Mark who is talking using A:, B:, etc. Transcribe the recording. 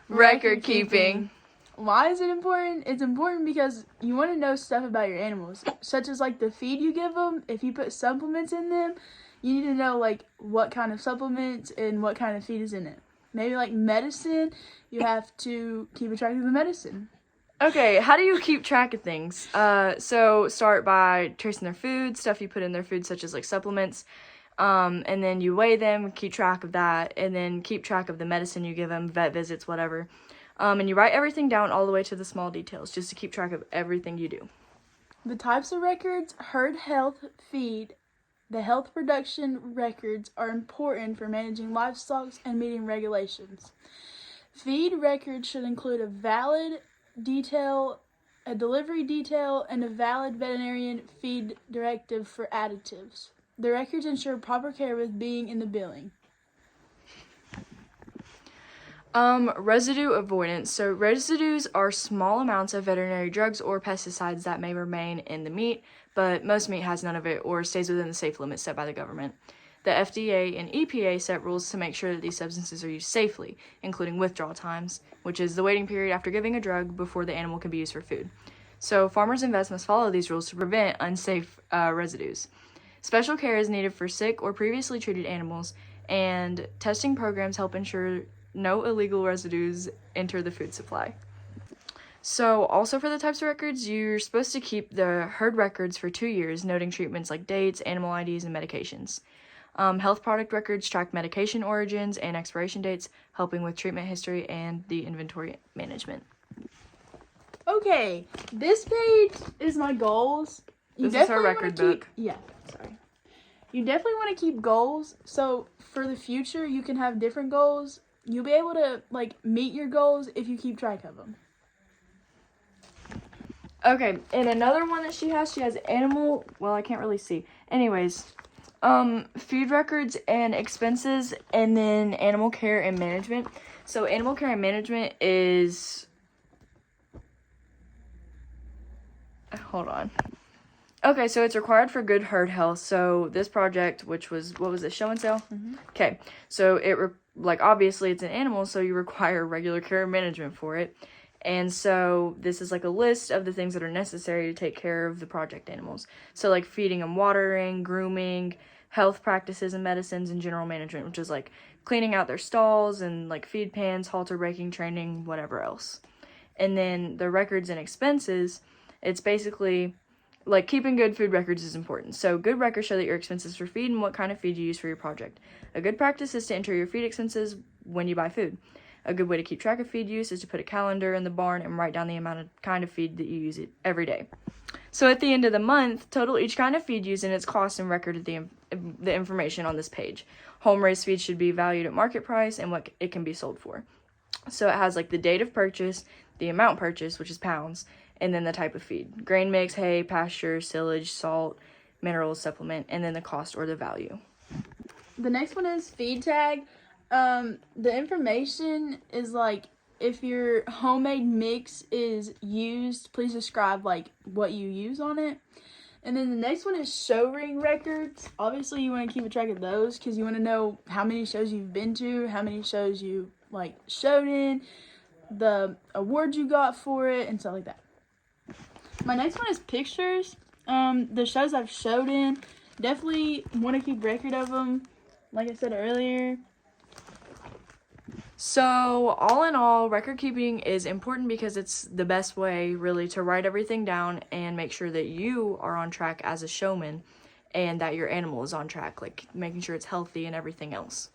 A: Record keeping.
B: Why is it important? It's important because you want to know stuff about your animals, such as like the feed you give them. If you put supplements in them, you need to know like what kind of supplements and what kind of feed is in it. Maybe like medicine, you have to keep a track of the medicine.
A: Okay, how do you keep track of things? So start by tracing their food, stuff you put in their food, such as like supplements. And then you weigh them, keep track of that, and then keep track of the medicine you give them, vet visits, whatever. And you write everything down all the way to the small details, just to keep track of everything you do.
B: The types of records, herd health, feed, the health production records are important for managing livestock and meeting regulations. Feed records should include a valid detail, a delivery detail, and a valid veterinarian feed directive for additives. The records ensure proper care with being in the billing.
A: Residue avoidance. So residues are small amounts of veterinary drugs or pesticides that may remain in the meat, but most meat has none of it or stays within the safe limits set by the government. The FDA and EPA set rules to make sure that these substances are used safely, including withdrawal times, which is the waiting period after giving a drug before the animal can be used for food. So farmers and vets must follow these rules to prevent unsafe residues. Special care is needed for sick or previously treated animals, and testing programs help ensure no illegal residues enter the food supply. So also for the types of records, you're supposed to keep the herd records for 2 years, noting treatments like dates, animal IDs, and medications. Health product records track medication origins and expiration dates, helping with treatment history and the inventory management.
B: Okay, this page is my goals.
A: This is her record book.
B: Yeah, sorry. You definitely want to keep goals, so for the future you can have different goals. You'll be able to like meet your goals if you keep track of them.
A: Okay, and another one that she has animal, well, I can't really see. Anyways, feed records and expenses, and then animal care and management. So animal care and management is, hold on. Okay, so it's required for good herd health. So this project, which was, what was it, show and sell?
B: Mm-hmm.
A: Okay, so obviously it's an animal, so you require regular care and management for it. And so this is like a list of the things that are necessary to take care of the project animals. So like feeding and watering, grooming, health practices and medicines, and general management, which is like cleaning out their stalls and like feed pans, halter breaking, training, whatever else. And then the records and expenses, it's basically like keeping good food records is important. So good records show that your expenses for feed and what kind of feed you use for your project. A good practice is to enter your feed expenses when you buy food. A good way to keep track of feed use is to put a calendar in the barn and write down the amount of kind of feed that you use it every day. So at the end of the month, total each kind of feed used and its cost and record of the information on this page. Home raised feed should be valued at market price and what it can be sold for. So it has like the date of purchase, the amount purchased, which is pounds, and then the type of feed. Grain mix, hay, pasture, silage, salt, minerals, supplement, and then the cost or the value.
B: The next one is feed tag. The information is like if your homemade mix is used, please describe like what you use on it. And then the next one is show ring records. Obviously you want to keep a track of those because you want to know how many shows you've been to, how many shows you like showed in, the awards you got for it, and stuff like that. My next one is pictures. The shows I've showed in, definitely want to keep record of them, like I said earlier.
A: So all in all, record keeping is important because it's the best way really to write everything down and make sure that you are on track as a showman and that your animal is on track, like making sure it's healthy and everything else.